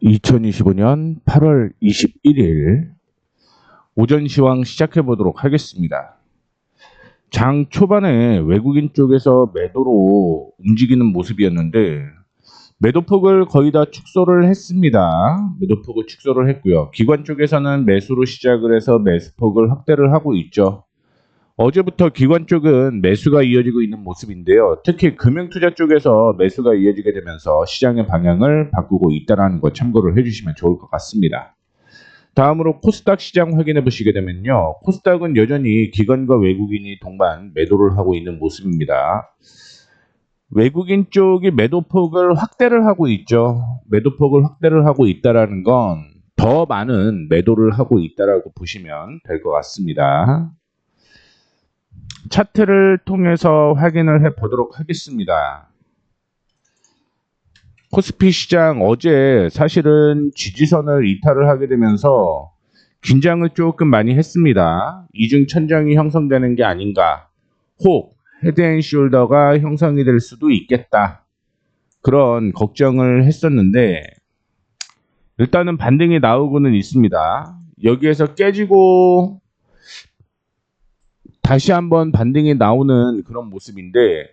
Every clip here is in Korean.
2025년 8월 21일 오전 시황 시작해 보도록 하겠습니다. 장 초반에 외국인 쪽에서 매도로 움직이는 모습이었는데 매도폭을 거의 다 축소를 했습니다. 매도폭을 축소를 했고요. 기관 쪽에서는 매수로 시작을 해서 매수폭을 확대를 하고 있죠. 어제부터 기관 쪽은 매수가 이어지고 있는 모습인데요. 특히 금융투자 쪽에서 매수가 이어지게 되면서 시장의 방향을 바꾸고 있다는 거 참고를 해주시면 좋을 것 같습니다. 다음으로 코스닥 시장 확인해 보시게 되면요. 코스닥은 여전히 기관과 외국인이 동반 매도를 하고 있는 모습입니다. 외국인 쪽이 매도폭을 확대를 하고 있죠. 매도폭을 확대를 하고 있다는 건 더 많은 매도를 하고 있다라고 보시면 될 것 같습니다. 차트를 통해서 확인을 해 보도록 하겠습니다. 코스피 시장 어제 사실은 지지선을 이탈을 하게 되면서 긴장을 조금 많이 했습니다. 이중 천장이 형성되는 게 아닌가, 혹 헤드앤숄더가 형성이 될 수도 있겠다, 그런 걱정을 했었는데 일단은 반등이 나오고는 있습니다. 여기에서 깨지고 다시 한번 반등이 나오는 그런 모습인데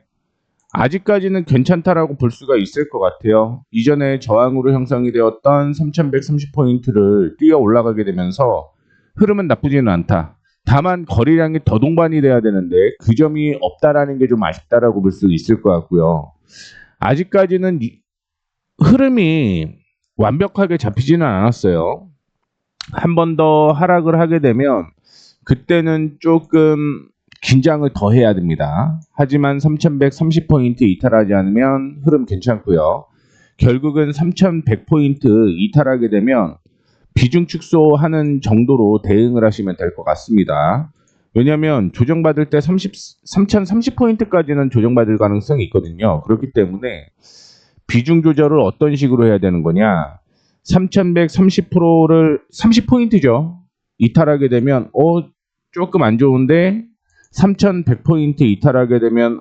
아직까지는 괜찮다라고 볼 수가 있을 것 같아요. 이전에 저항으로 형성이 되었던 3130포인트를 뛰어 올라가게 되면서 흐름은 나쁘지는 않다. 다만 거래량이 더 동반이 돼야 되는데 그 점이 없다라는 게 좀 아쉽다라고 볼 수 있을 것 같고요. 아직까지는 흐름이 완벽하게 잡히지는 않았어요. 한 번 더 하락을 하게 되면 그때는 조금 긴장을 더 해야 됩니다. 하지만 3130포인트 이탈하지 않으면 흐름 괜찮고요. 결국은 3100포인트 이탈하게 되면 비중 축소하는 정도로 대응을 하시면 될 것 같습니다. 왜냐하면 조정받을 때 3030포인트까지는 조정받을 가능성이 있거든요. 그렇기 때문에 비중 조절을 어떤 식으로 해야 되는 거냐, 3130%를 30포인트죠. 이탈하게 되면 조금 안 좋은데 3100포인트 이탈하게 되면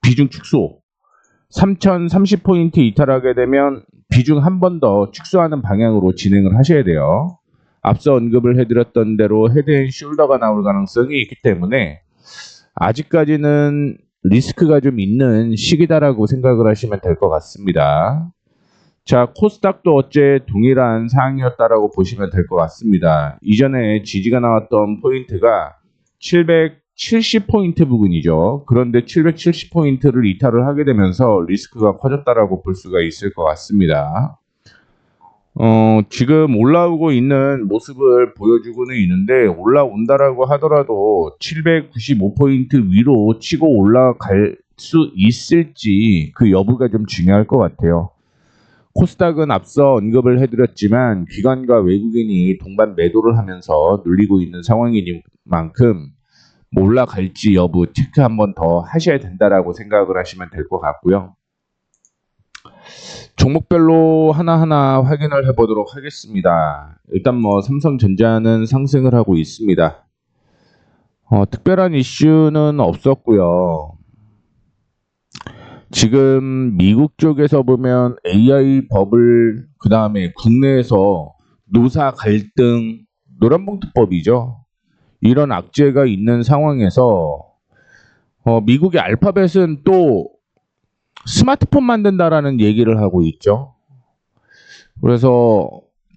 비중 축소, 3030포인트 이탈하게 되면 비중 한 번 더 축소하는 방향으로 진행을 하셔야 돼요. 앞서 언급을 해드렸던 대로 헤드앤숄더가 나올 가능성이 있기 때문에 아직까지는 리스크가 좀 있는 시기다라고 생각을 하시면 될 것 같습니다. 자, 코스닥도 어째 동일한 상황이었다라고 보시면 될 것 같습니다. 이전에 지지가 나왔던 포인트가 770포인트 부근이죠. 그런데 770포인트를 이탈을 하게 되면서 리스크가 커졌다라고 볼 수가 있을 것 같습니다. 지금 올라오고 있는 모습을 보여주고는 있는데 올라온다라고 하더라도 795포인트 위로 치고 올라갈 수 있을지 그 여부가 좀 중요할 것 같아요. 코스닥은 앞서 언급을 해드렸지만 기관과 외국인이 동반 매도를 하면서 눌리고 있는 상황이니만큼 올라갈지 여부 체크 한번 더 하셔야 된다라고 생각을 하시면 될 것 같고요. 종목별로 하나하나 확인을 해보도록 하겠습니다. 일단 삼성전자는 상승을 하고 있습니다. 특별한 이슈는 없었고요. 지금 미국 쪽에서 보면 AI 버블, 그 다음에 국내에서 노사 갈등, 노란봉투법이죠. 이런 악재가 있는 상황에서 미국의 알파벳은 또 스마트폰 만든다라는 얘기를 하고 있죠. 그래서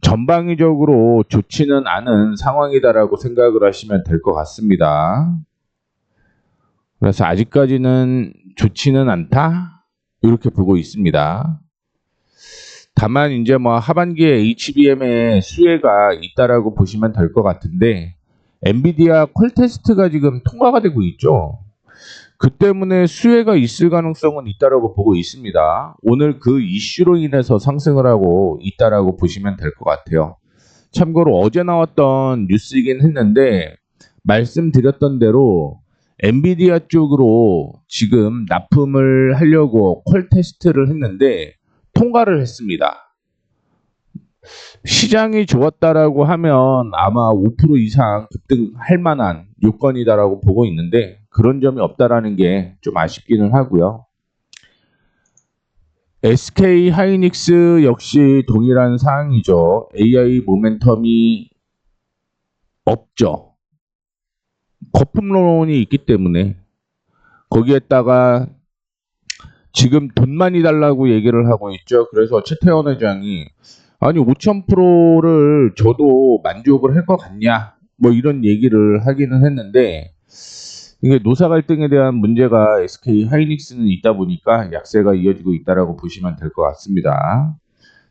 전방위적으로 좋지는 않은 상황이다라고 생각을 하시면 될 것 같습니다. 그래서 아직까지는 좋지는 않다, 이렇게 보고 있습니다. 다만 이제 하반기에 HBM의 수혜가 있다라고 보시면 될 것 같은데 엔비디아 콜 테스트가 지금 통과가 되고 있죠. 그 때문에 수혜가 있을 가능성은 있다라고 보고 있습니다. 오늘 그 이슈로 인해서 상승을 하고 있다라고 보시면 될 것 같아요. 참고로 어제 나왔던 뉴스이긴 했는데 말씀드렸던 대로 엔비디아 쪽으로 지금 납품을 하려고 콜 테스트를 했는데 통과를 했습니다. 시장이 좋았다라고 하면 아마 5% 이상 급등할 만한 요건이다라고 보고 있는데 그런 점이 없다라는 게 좀 아쉽기는 하고요. SK 하이닉스 역시 동일한 사항이죠. AI 모멘텀이 없죠. 거품론이 있기 때문에 거기에다가 지금 돈 많이 달라고 얘기를 하고 있죠. 그래서 최태원 회장이 아니 5,000%를 줘도 만족을 할 것 같냐 뭐 이런 얘기를 하기는 했는데 이게 노사 갈등에 대한 문제가 SK 하이닉스는 있다 보니까 약세가 이어지고 있다라고 보시면 될 것 같습니다.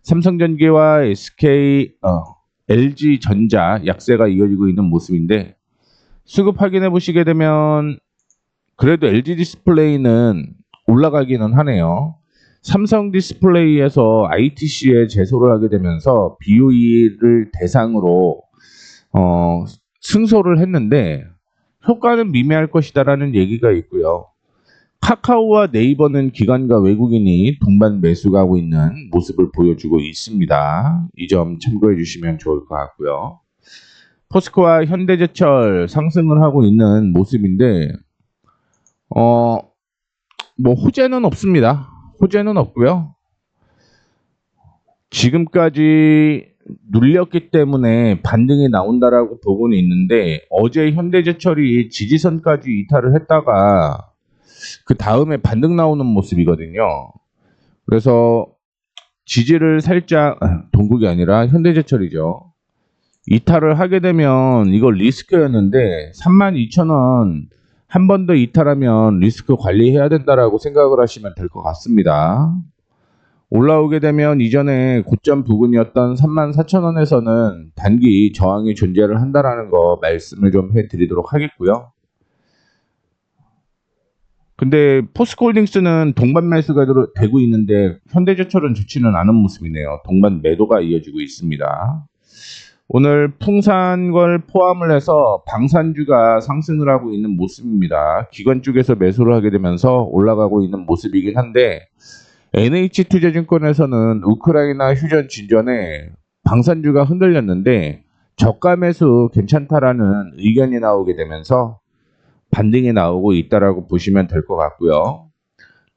삼성전기와 LG전자 약세가 이어지고 있는 모습인데 수급 확인해 보시게 되면 그래도 LG 디스플레이는 올라가기는 하네요. 삼성 디스플레이에서 ITC에 제소를 하게 되면서 BOE를 대상으로 승소를 했는데 효과는 미미할 것이다라는 얘기가 있고요. 카카오와 네이버는 기관과 외국인이 동반 매수하고 있는 모습을 보여주고 있습니다. 이 점 참고해 주시면 좋을 것 같고요. 포스코와 현대제철 상승을 하고 있는 모습인데 뭐 호재는 없습니다. 호재는 없고요. 지금까지 눌렸기 때문에 반등이 나온다라고 보고는 있는데 어제 현대제철이 지지선까지 이탈을 했다가 그 다음에 반등 나오는 모습이거든요. 그래서 지지를 살짝 동국이 아니라 현대제철이죠. 이탈을 하게 되면 이거 리스크였는데 32,000원 한 번 더 이탈하면 리스크 관리해야 된다라고 생각을 하시면 될 것 같습니다. 올라오게 되면 이전에 고점 부근이었던 34,000원에서는 단기 저항이 존재를 한다라는 거 말씀을 좀 해드리도록 하겠고요. 근데 포스코홀딩스는 동반 매수가 되고 있는데 현대제철은 좋지는 않은 모습이네요. 동반 매도가 이어지고 있습니다. 오늘 풍산걸 포함을 해서 방산주가 상승을 하고 있는 모습입니다. 기관 쪽에서 매수를 하게 되면서 올라가고 있는 모습이긴 한데 NH투자증권에서는 우크라이나 휴전 진전에 방산주가 흔들렸는데 저가 매수 괜찮다라는 의견이 나오게 되면서 반등이 나오고 있다라고 보시면 될 것 같고요.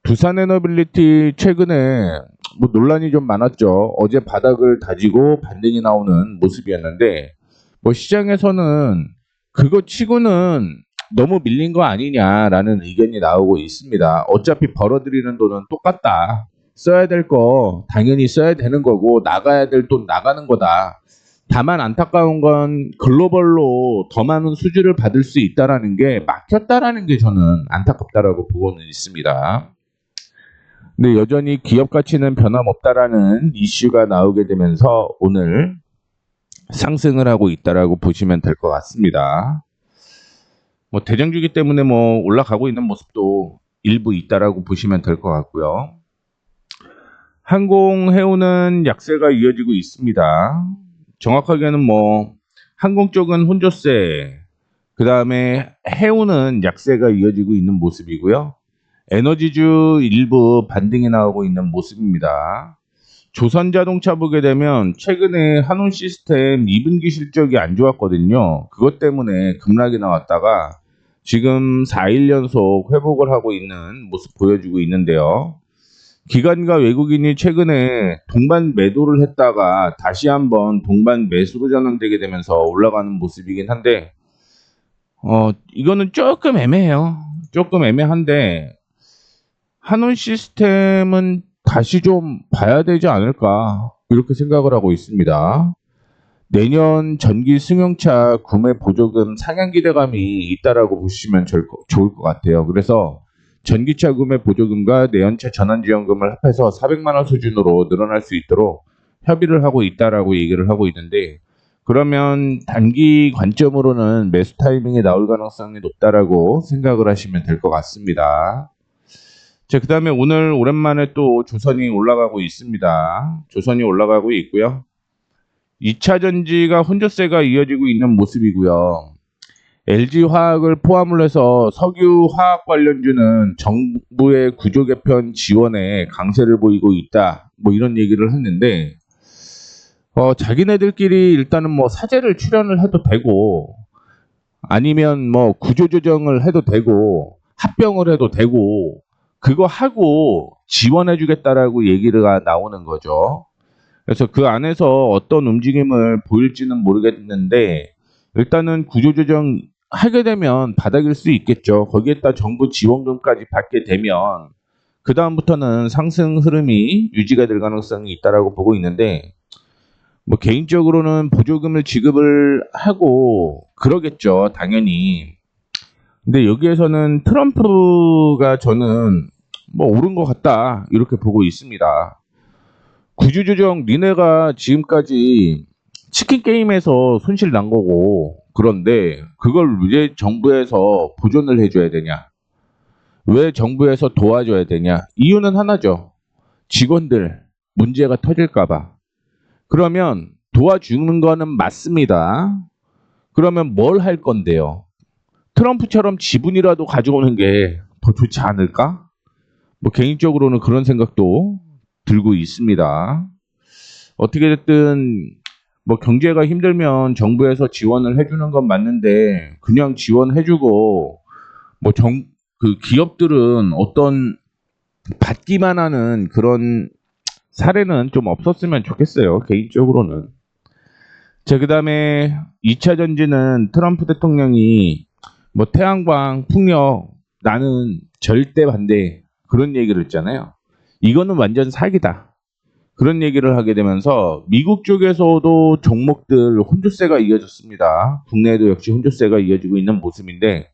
두산에너빌리티 최근에 뭐 논란이 좀 많았죠. 어제 바닥을 다지고 반등이 나오는 모습이었는데 뭐 시장에서는 그거 치고는 너무 밀린 거 아니냐라는 의견이 나오고 있습니다. 어차피 벌어들이는 돈은 똑같다. 써야 될 거 당연히 써야 되는 거고 나가야 될 돈 나가는 거다. 다만 안타까운 건 글로벌로 더 많은 수주를 받을 수 있다라는 게 막혔다라는 게 저는 안타깝다라고 보고는 있습니다. 근데 여전히 기업 가치는 변함없다라는 이슈가 나오게 되면서 오늘 상승을 하고 있다라고 보시면 될 것 같습니다. 뭐 대장주기 때문에 뭐 올라가고 있는 모습도 일부 있다라고 보시면 될 것 같고요. 항공해운은 약세가 이어지고 있습니다. 정확하게는 뭐 항공 쪽은 혼조세, 그 다음에 해운은 약세가 이어지고 있는 모습이고요. 에너지주 일부 반등이 나오고 있는 모습입니다. 조선자동차 보게 되면 최근에 한온시스템 2분기 실적이 안 좋았거든요. 그것 때문에 급락이 나왔다가 지금 4일 연속 회복을 하고 있는 모습 보여주고 있는데요. 기관과 외국인이 최근에 동반 매도를 했다가 다시 한번 동반 매수로 전환되게 되면서 올라가는 모습이긴 한데 이거는 조금 애매해요. 조금 애매한데 한온 시스템은 다시 좀 봐야 되지 않을까 이렇게 생각을 하고 있습니다. 내년 전기 승용차 구매 보조금 상향 기대감이 있다라고 보시면 좋을 것 같아요. 그래서 전기차 구매 보조금과 내연차 전환지원금을 합해서 400만 원 수준으로 늘어날 수 있도록 협의를 하고 있다라고 얘기를 하고 있는데 그러면 단기 관점으로는 매수 타이밍이 나올 가능성이 높다라고 생각을 하시면 될 것 같습니다. 자, 그 다음에 오늘 오랜만에 또 조선이 올라가고 있습니다. 조선이 올라가고 있고요. 2차 전지가 혼조세가 이어지고 있는 모습이고요. LG화학을 포함을 해서 석유화학 관련주는 정부의 구조 개편 지원에 강세를 보이고 있다. 뭐 이런 얘기를 했는데 자기네들끼리 일단은 뭐 사재를 출연을 해도 되고 아니면 뭐 구조 조정을 해도 되고 합병을 해도 되고 그거 하고 지원해주겠다라고 얘기가 나오는 거죠. 그래서 그 안에서 어떤 움직임을 보일지는 모르겠는데 일단은 구조조정 하게 되면 바닥일 수 있겠죠. 거기에다 정부 지원금까지 받게 되면 그 다음부터는 상승 흐름이 유지가 될 가능성이 있다라고 보고 있는데 뭐 개인적으로는 보조금을 지급을 하고 그러겠죠. 당연히. 근데 여기에서는 트럼프가 저는 뭐 옳은 것 같다 이렇게 보고 있습니다. 구조조정 니네가 지금까지 치킨 게임에서 손실 난 거고 그런데 그걸 왜 정부에서 보존을 해줘야 되냐? 왜 정부에서 도와줘야 되냐? 이유는 하나죠. 직원들 문제가 터질까 봐. 그러면 도와주는 거는 맞습니다. 그러면 뭘 할 건데요? 트럼프처럼 지분이라도 가져오는 게 더 좋지 않을까? 뭐 개인적으로는 그런 생각도 들고 있습니다. 어떻게 됐든 뭐 경제가 힘들면 정부에서 지원을 해주는 건 맞는데 그냥 지원해주고 뭐 그 기업들은 어떤 받기만 하는 그런 사례는 좀 없었으면 좋겠어요. 개인적으로는. 자, 그 다음에 2차 전지는 트럼프 대통령이 뭐 태양광, 풍력 나는 절대 반대 그런 얘기를 했잖아요. 이거는 완전 사기다. 그런 얘기를 하게 되면서 미국 쪽에서도 종목들 혼조세가 이어졌습니다. 국내에도 역시 혼조세가 이어지고 있는 모습인데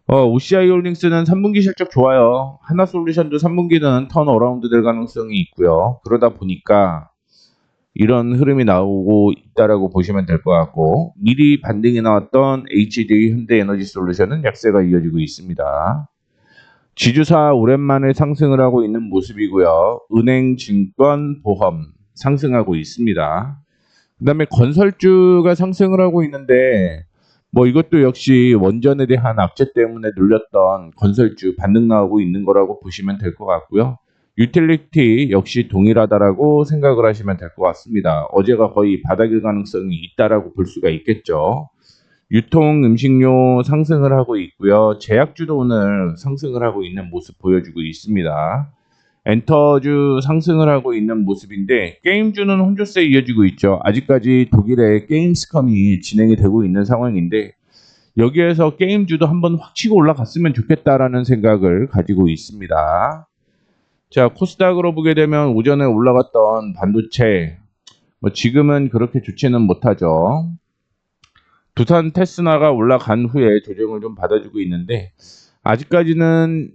OCI 홀딩스는 3분기 실적 좋아요. 하나솔루션도 3분기는 턴어라운드 될 가능성이 있고요. 그러다 보니까 이런 흐름이 나오고 있다라고 보시면 될 것 같고 미리 반등이 나왔던 HD 현대에너지솔루션은 약세가 이어지고 있습니다. 지주사 오랜만에 상승을 하고 있는 모습이고요. 은행, 증권, 보험 상승하고 있습니다. 그 다음에 건설주가 상승을 하고 있는데 뭐 이것도 역시 원전에 대한 악재 때문에 눌렸던 건설주 반등 나오고 있는 거라고 보시면 될 것 같고요. 유틸리티 역시 동일하다라고 생각을 하시면 될 것 같습니다. 어제가 거의 바닥일 가능성이 있다라고 볼 수가 있겠죠. 유통 음식료 상승을 하고 있고요. 제약주도 오늘 상승을 하고 있는 모습 보여주고 있습니다. 엔터주 상승을 하고 있는 모습인데 게임주는 혼조세 이어지고 있죠. 아직까지 독일의 게임스컴이 진행이 되고 있는 상황인데 여기에서 게임주도 한번 확 치고 올라갔으면 좋겠다라는 생각을 가지고 있습니다. 자, 코스닥으로 보게 되면 오전에 올라갔던 반도체 뭐 지금은 그렇게 좋지는 못하죠. 두산 테스나가 올라간 후에 조정을 좀 받아주고 있는데 아직까지는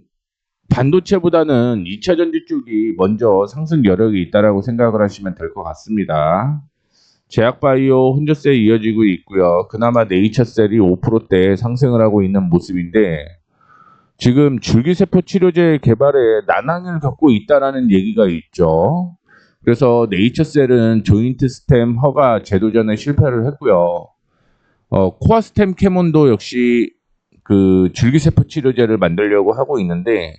반도체보다는 2차 전지 쪽이 먼저 상승 여력이 있다라고 생각을 하시면 될 것 같습니다. 제약바이오 혼조세 이어지고 있고요. 그나마 네이처셀이 5%대 상승을 하고 있는 모습인데 지금 줄기세포 치료제 개발에 난항을 겪고 있다라는 얘기가 있죠. 그래서 네이처셀은 조인트 스템 허가 제도 전에 실패를 했고요. 코아스템 캐몬도 역시 그 줄기세포 치료제를 만들려고 하고 있는데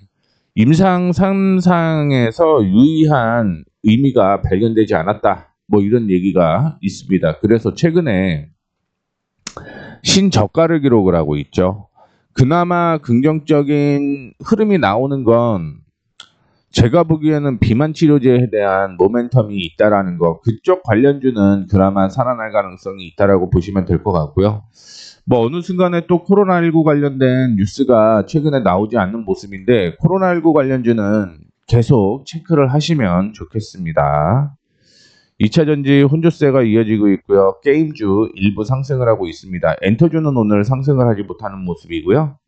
임상 3상에서 유의한 의미가 발견되지 않았다. 뭐 이런 얘기가 있습니다. 그래서 최근에 신저가를 기록을 하고 있죠. 그나마 긍정적인 흐름이 나오는 건 제가 보기에는 비만 치료제에 대한 모멘텀이 있다라는 거, 그쪽 관련주는 그나마 살아날 가능성이 있다라고 보시면 될 것 같고요. 뭐 어느 순간에 또 코로나19 관련된 뉴스가 최근에 나오지 않는 모습인데 코로나19 관련주는 계속 체크를 하시면 좋겠습니다. 2차 전지 혼조세가 이어지고 있고요. 게임주 일부 상승을 하고 있습니다. 엔터주는 오늘 상승을 하지 못하는 모습이고요.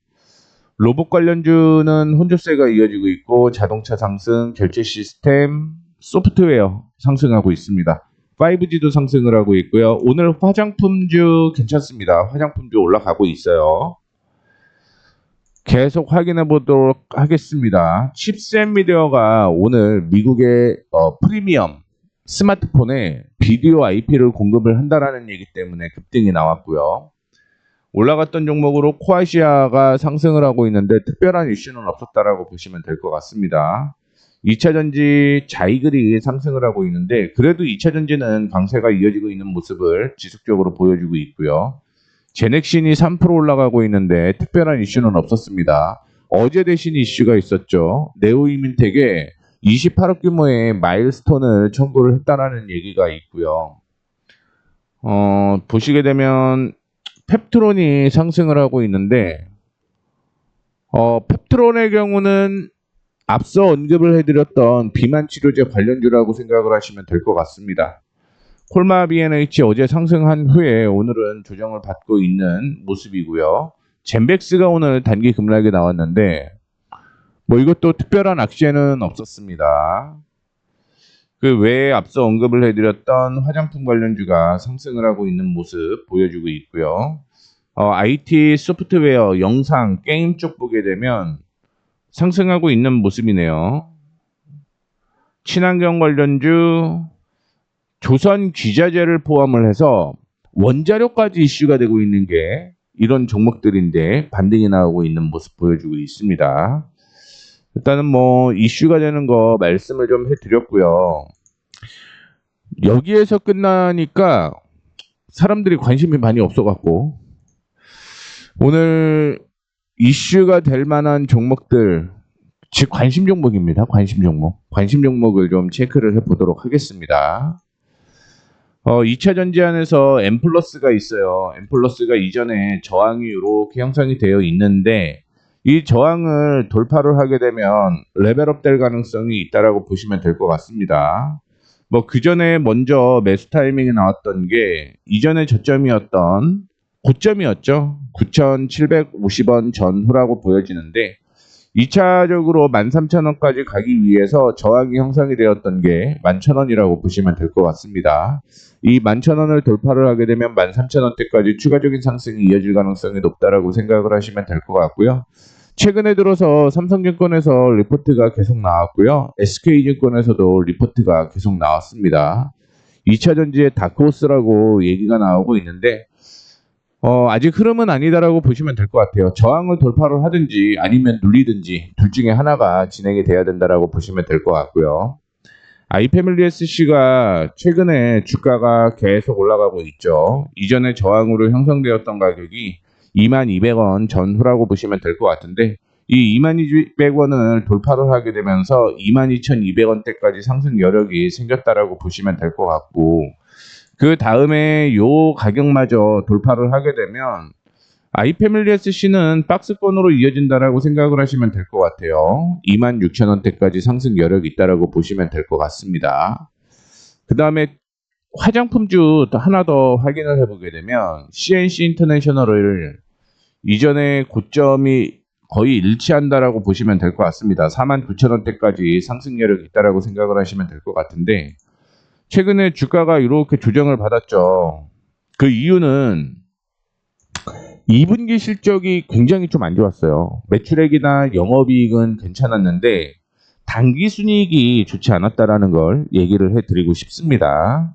로봇 관련주는 혼조세가 이어지고 있고 자동차 상승, 결제 시스템, 소프트웨어 상승하고 있습니다. 5G도 상승을 하고 있고요. 오늘 화장품주 괜찮습니다. 화장품주 올라가고 있어요. 계속 확인해 보도록 하겠습니다. 칩셋 미디어가 오늘 미국의 프리미엄 스마트폰에 비디오 IP를 공급을 한다라는 얘기 때문에 급등이 나왔고요. 올라갔던 종목으로 코아시아가 상승을 하고 있는데 특별한 이슈는 없었다라고 보시면 될 것 같습니다. 2차 전지 자이글이 상승을 하고 있는데 그래도 2차 전지는 강세가 이어지고 있는 모습을 지속적으로 보여주고 있고요. 제넥신이 3% 올라가고 있는데 특별한 이슈는 없었습니다. 어제 대신 이슈가 있었죠. 네오이민텍에 28억 규모의 마일스톤을 청구를 했다라는 얘기가 있고요. 보시게 되면 펩트론이 상승을 하고 있는데 펩트론의 경우는 앞서 언급을 해드렸던 비만 치료제 관련주라고 생각을 하시면 될 것 같습니다. 콜마 B&H 어제 상승한 후에 오늘은 조정을 받고 있는 모습이고요. 젠백스가 오늘 단기 급락이 나왔는데 뭐 이것도 특별한 악재는 없었습니다. 그 외에 앞서 언급을 해드렸던 화장품 관련주가 상승을 하고 있는 모습 보여주고 있고요. IT 소프트웨어, 영상, 게임 쪽 보게 되면 상승하고 있는 모습이네요. 친환경 관련주, 조선 귀자재를 포함을 해서 원자료까지 이슈가 되고 있는 게 이런 종목들인데 반등이 나오고 있는 모습 보여주고 있습니다. 일단은 뭐 이슈가 되는 거 말씀을 좀 해드렸고요. 여기에서 끝나니까 사람들이 관심이 많이 없어갖고 오늘 이슈가 될 만한 종목들, 즉 관심 종목입니다. 관심 종목. 관심 종목을 좀 체크를 해보도록 하겠습니다. 2차 전지안에서 M플러스가 있어요. M플러스가 이전에 저항이 이렇게 형성이 되어 있는데 이 저항을 돌파를 하게 되면 레벨업 될 가능성이 있다라고 보시면 될 것 같습니다. 뭐 그 전에 먼저 매수 타이밍이 나왔던 게 이전의 저점이었던 고점이었죠. 9,750원 전후라고 보여지는데 2차적으로 13,000원까지 가기 위해서 저항이 형성이 되었던 게 11,000원이라고 보시면 될 것 같습니다. 이 11,000원을 돌파를 하게 되면 13,000원대까지 추가적인 상승이 이어질 가능성이 높다라고 생각을 하시면 될 것 같고요. 최근에 들어서 삼성증권에서 리포트가 계속 나왔고요. SK증권에서도 리포트가 계속 나왔습니다. 2차 전지의 다크호스라고 얘기가 나오고 있는데 아직 흐름은 아니다라고 보시면 될 것 같아요. 저항을 돌파를 하든지 아니면 눌리든지 둘 중에 하나가 진행이 돼야 된다라고 보시면 될 것 같고요. 아이패밀리 SC가 최근에 주가가 계속 올라가고 있죠. 이전에 저항으로 형성되었던 가격이 22,000원 전후라고 보시면 될 것 같은데 이 22,000원을 돌파를 하게 되면서 22,200원대까지 상승 여력이 생겼다라고 보시면 될 것 같고 그 다음에 요 가격마저 돌파를 하게 되면 아이패밀리 SC는 박스권으로 이어진다라고 생각을 하시면 될 것 같아요. 26,000원대까지 상승 여력이 있다라고 보시면 될 것 같습니다. 그 다음에 화장품주 하나 더 확인을 해보게 되면 CNC 인터내셔널을 이전에 고점이 거의 일치한다라고 보시면 될 것 같습니다. 49,000원대까지 상승 여력이 있다라고 생각을 하시면 될 것 같은데 최근에 주가가 이렇게 조정을 받았죠. 그 이유는 2분기 실적이 굉장히 좀 안 좋았어요. 매출액이나 영업이익은 괜찮았는데 단기 순이익이 좋지 않았다라는 걸 얘기를 해드리고 싶습니다.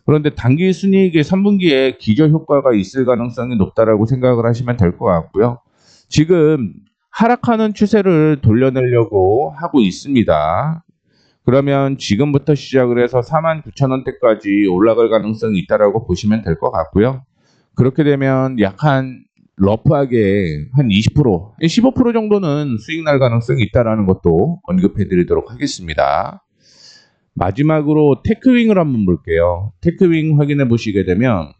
그런데 단기 순이익의 3분기에 기저 효과가 있을 가능성이 높다라고 생각을 하시면 될 것 같고요. 지금 하락하는 추세를 돌려내려고 하고 있습니다. 그러면 지금부터 시작을 해서 49,000원대까지 올라갈 가능성이 있다라고 보시면 될 것 같고요. 그렇게 되면 약간 러프하게 한 20%, 15% 정도는 수익 날 가능성이 있다라는 것도 언급해 드리도록 하겠습니다. 마지막으로 테크윙을 한번 볼게요. 테크윙 확인해 보시게 되면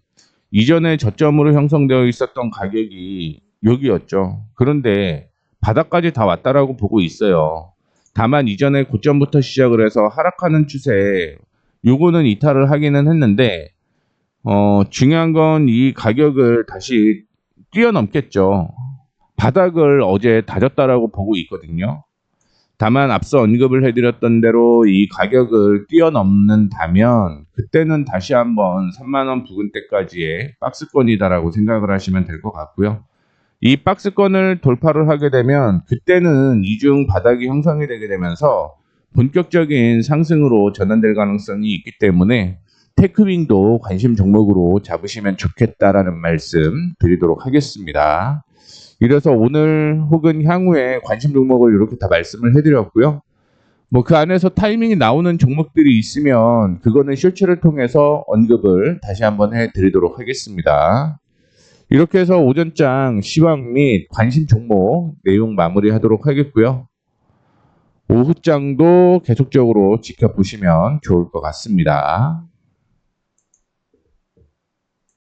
이전에 저점으로 형성되어 있었던 가격이 여기였죠. 그런데 바닥까지 다 왔다라고 보고 있어요. 다만 이전에 고점부터 시작을 해서 하락하는 추세 요거는 이탈을 하기는 했는데 중요한 건 이 가격을 다시 뛰어넘겠죠. 바닥을 어제 다졌다라고 보고 있거든요. 다만 앞서 언급을 해드렸던 대로 이 가격을 뛰어넘는다면 그때는 다시 한번 3만원 부근대까지의 박스권이다라고 생각을 하시면 될 것 같고요. 이 박스권을 돌파를 하게 되면 그때는 이중 바닥이 형성이 되게 되면서 본격적인 상승으로 전환될 가능성이 있기 때문에 테크윙도 관심 종목으로 잡으시면 좋겠다라는 말씀 드리도록 하겠습니다. 이래서 오늘 혹은 향후에 관심 종목을 이렇게 다 말씀을 해드렸고요. 뭐 그 안에서 타이밍이 나오는 종목들이 있으면 그거는 쇼츠를 통해서 언급을 다시 한번 해드리도록 하겠습니다. 이렇게 해서 오전장 시황 및 관심 종목 내용 마무리하도록 하겠고요. 오후장도 계속적으로 지켜보시면 좋을 것 같습니다.